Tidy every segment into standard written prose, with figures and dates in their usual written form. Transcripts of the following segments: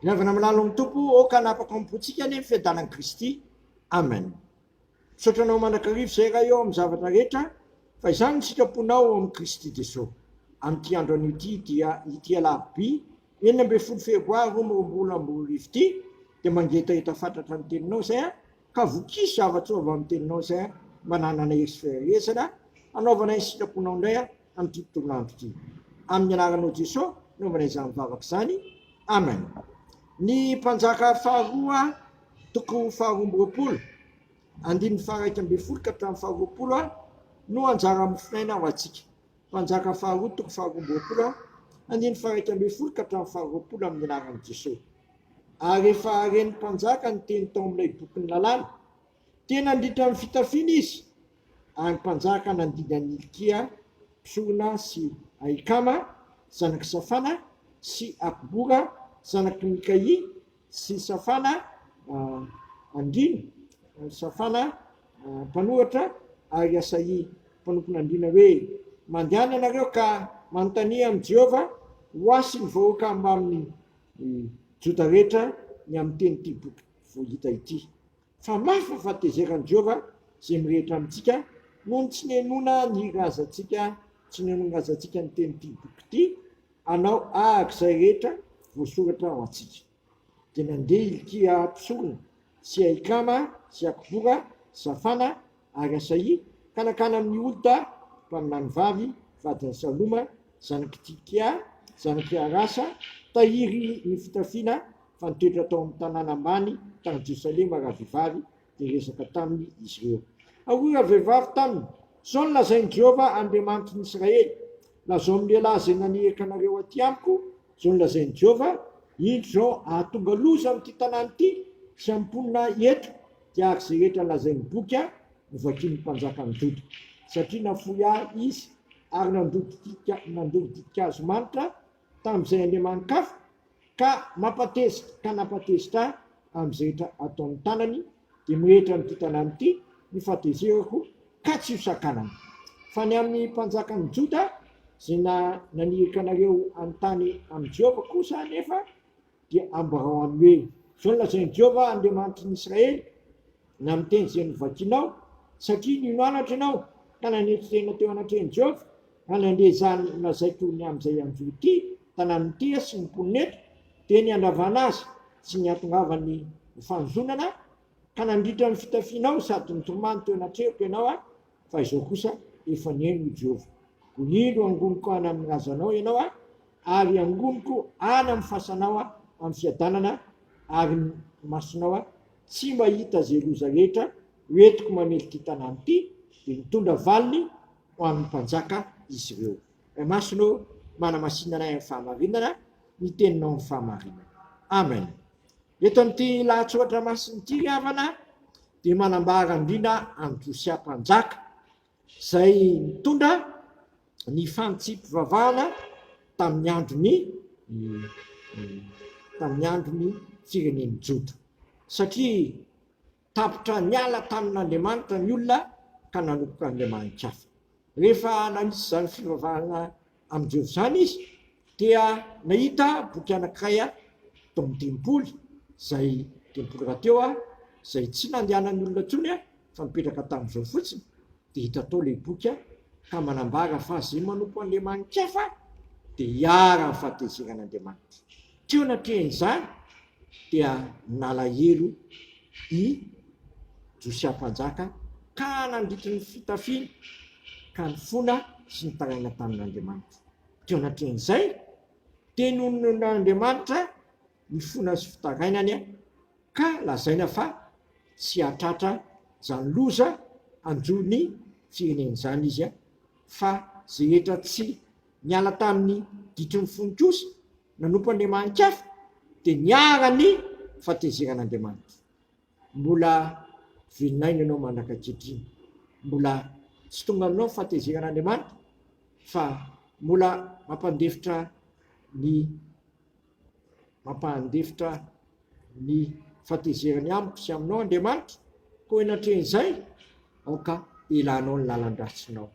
Miavana milalong tompo oka napaka ampotsika ny fiadanan'i Kristy. Amen. Sotranao mandrakarivo zay raha eo amin'ny zavatra rehetra, fa izany ny sitraponao amin'ny Kristy Jesosy. Amin'ity andro an'ity dia ity alarobia 12 febroary 2024 ity dia mangetaheta fantatra ny teninao zay ka vokisy zavatra avy amin'ny teninao zay mananana hery sy fireresana anaovana ny sitraponao indray amin'ity tontolo andro ity. Amin'ny anaranao Jesosy naovana izany vavaka izany. Amen. Ny mpanjaka faharoa toko 220 andininy faha 1 ka hatramin'ny faha 20 no anjara mofinaina ho antsika. Mpanjaka faharoa toko 220 andininy faha 1 ka hatramin'ny faha 20 amin'ny anaran'i Jesosy. Ary rehefa reny mpanjaka ny teny tao amin'ilay bokin'ny lalàna, tena andritra amin'ny fitafiana izy. Ary mpanjaka nandidy an'i Hilkia, Psona sy Ahikama, zanaky Safana, sy Akbora, zanaky Mikai, sy Safana andrina, Safana mpanoratra, ary Asai mpanompo andrina hoe mandehana ianareo ka manontania amin'i Jehova ho asy ny vahoaka amba amin'ny Juda rehetra ny amin'ny teny ity boky voahita ity. Fa mafy fahatezeran'i Jehova zay mirehitra amintsika noho ny tsy nenona ny razantsika, tsy nenona razantsika ny teny ity boky ity, anao ahak'izay rehetra voasoratra ao antsika. Dia nandeha Hilkia, Psona sy Ahikama sy Akbora, Safana ary Asai ka nakany amin'ny Olda mpaminany vavy vadin'i Saloma, zanaky Tilkia, zanaky Arasa, tahiry ny fitafiana fa nitoetra tao amin'ny tanàna ambany tany Jerosalema raha vehivavy dia resaka taminy izy ireo. Ahoy raha vehivavy taminy, zao no lazain'i Jehova Andriamanitry ny Israely, lazao amin'ny lehilahy zay nanehaka anareo aty amiko, zao no lazain'i Jehova, indro zao ahatonga loza amin'ity tanàna ity sy amponina eto dia arak'izay rehetra lazain'ny boky novakian'ny mpanjaka ny Juda. Satria nafoy ahy izy ary nandoro didikazo manitra tamin'izay Andriamanikafo ka napatezitra amin'izay rehetra ataon'ny tanany dia mirehitra amin'ity tanàna ity ny fahatezerako ka tsy ho sakanana. Fa ny amin'ny mpanjaka ny Juda zay nanirika anareo anontany amin'i Jehova kosa anefa dia ambarao amin'ny hoe zao no lazain'i Jehova Andriamanitry ny Israely na amin'ny teny izay novakianao, satria ninoanatra ianao ka nanetry tena teo anatrehan'i Jehova ka nandeha izany nolazaiko ny amin'izay anjo ity tanàna ity sy ny mponina eto dia ny andravana azy sy ny atongavany fanjonana ka nandritra ny fitafianao sady nitomany teo anatrehako ianao fa izao kosa efa nihaino Jehova. Onindo angoniko any amin'ny razanao ianao ary angoniko any amin'ny fasanao amin'ny fiadanana ary ny masonao tsy mahita zay loza rehetra hoentiko mamely ity tanàna ity dia mitondra valiny ho amin'ny mpanjaka izy ireo. Masonao manamasinana amin'ny fahamarinana, ny teninao amin'ny fahamarinana. Amen. Eto amin'ity lahatsoratra masin'ity ry havana dia manambara andrina amin'ny Josia mpanjaka izay mitondra ny fantsipivavahana tamin'ny andron'ny firenen'i Juda. Satria tapitra niala tamin'Andriamanitra ny olona ka nanompoka Andriamanitra hafa. Rehefa nanisy izany fivavahana amin'ny Jehova izany izy dia nahita boky anankiray tao amin'ny tempoly, izay tempoly rahateo izay tsy nandehanan'ny olona intsony fa mipetraka tamin'izao fotsiny, dia hita tao ilay boky ka manambara fa zay manompo Andriamanitra hafa dia hiara amin'ny fahatezeran'Andriamanitra. Teo anatrehan'izany dia nala helo i Josia mpanjaka ka nandritra ny fitafiana ka nifona sy nitaraina tamin'Andriamanitra. Teo anatrehan'izay dia nonon'Andriamanitra ny fona sy fitarainany ka lazaina fa tsy hatratra zany loza anjony firenen'izany izy fa zay rehetra tsy niala tamin'ny ditry ny fonikosa nanompo Andriamanitra hafa dia niara ny fahatezeran'Andriamanitra. Mbola velon'aina ianao mandrakatretriny, mbola tsy tonga aminao ny fahatezeran'Andriamanitra fa mbola mampandefitra ny fahatezerany amiko sy aminao Andriamanitra, koa enatrehan'izay aoka ilanao ny lalan-dratsinao,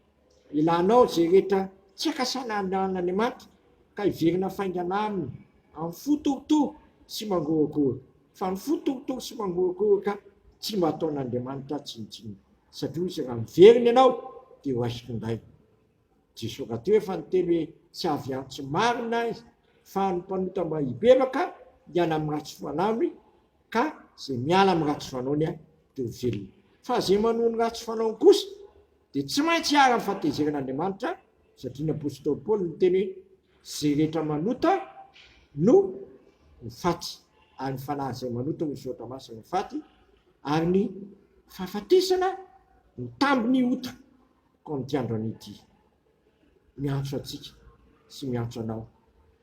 ilanao zay rehetra tsy akasana an'Andriamanitra ka hiverina faingana aminy amin'ny fototo sy mangoakoa. Fa ny fotokotoky sy mangoakoa ka tsy mba ataon'Andriamanitra tsinitsiny. Satria izy raha miveriny ianao dia ho asikindray. Jesosy ka teo efa niteny hoe tsy avy antso marina izy fa ny mpanota mba hibebaka hiala amin'ny ratsy fanaminy ka zay miala amin'ny ratsy fanaony dia ho velona. Fa zay manohy ny ratsy fanaony kosa dia tsy maintsy hiara amin'ny fahatezerin'Andriamanitra, satria ny apôstôly Paoly niteny hoe zay rehetra manota no faty, ary ny fanahy zay manota no misaotra masina ny faty, ary ny fahafatesana ny tambiny ota ko ny tiandrony ity. Miantso atsika sy miantso anao,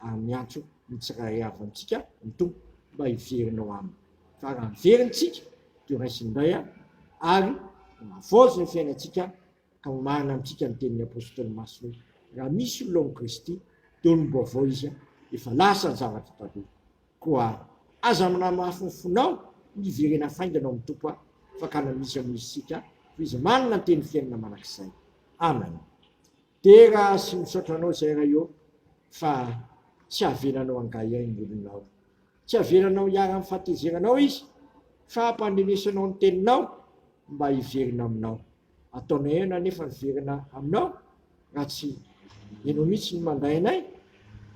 ary miantso ny tsirairay avy amintsika ny tompo mba hiverinao aminy. Fa raha miverintsika dia raisindray ary mavozy ny fiainantsika ka marina amintsika ny tenin'ny apôstôly masina hoe raha misy olona amin'ny Kristy dia olombavao izy, efa lasa ny zavatra taloha. Koa aza manamafy ny fonao ny iverena fainganao amin'ny tompo fa ka misy amin'isika fa izy manana ny teny fiainana manakizay. Amen. Dia raha sy misaotra anao izay raha eo fa tsy havenanao angay ny olonao, tsy havenanao hiara amin'ny fahatezeranao izy, fa hampandrenesanao ny teninao mba hiverina aminao. Ataonao ena nefa hiverina aminao raha tsy ianao mihitsy ny mandray anay,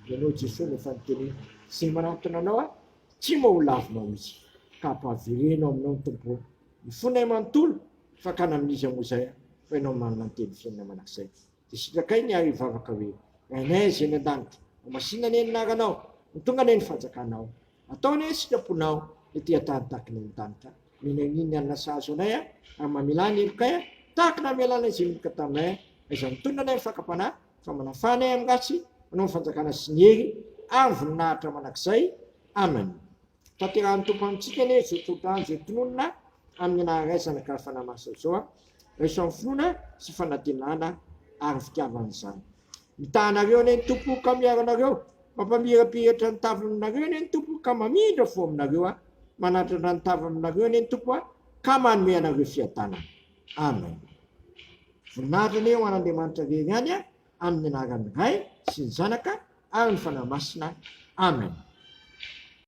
ianao Jesosy nefa niteny zay manatona anao tsy maho lavinao mihitsy, ka hampaverenao aminao ny tompo ny fonay manontolo fa ka namin'izy moa izay fa ianao manana ny teny fiainana manakizay. Dia sitrakainy ny ary hivavaka hoe rainay zay ny an-danitra, masinna ny anaranao, ny tonga ny fanjakanao, ataonay sitraponao ety an-tany tahaka ny an-danitra. Minaniny anona sahazo anay ary mamela ny helokay tahaka na mialana izay moloka taminay, izay mitondra anay ny fakapanahy fa manafanay amin'ny ratsy, manao ny fanjakana sy ny hery ary voninahitra manakizay. Amen. Tanterahan'ny tompo amintsika ne zay tsotrany zay tononona amin'ny anaraisana ka fanamasa izao raiso finoana sy fanantenana ary fitiavan'izany. Mitahanareo ane ny tompo ka miaranareo, mampamirapiratra ny tavinareo ane ny tompo ka mamindra fo aminareo, manatratra ny tava aminareo ane ny tompo ka manome anareo fiadanana. Amen. Voninahitra ne ho an'Andriamanitra rery ihany amin'ny anaran'ny Ray sy ny Zanaka ary ny fanahy masina. Amen.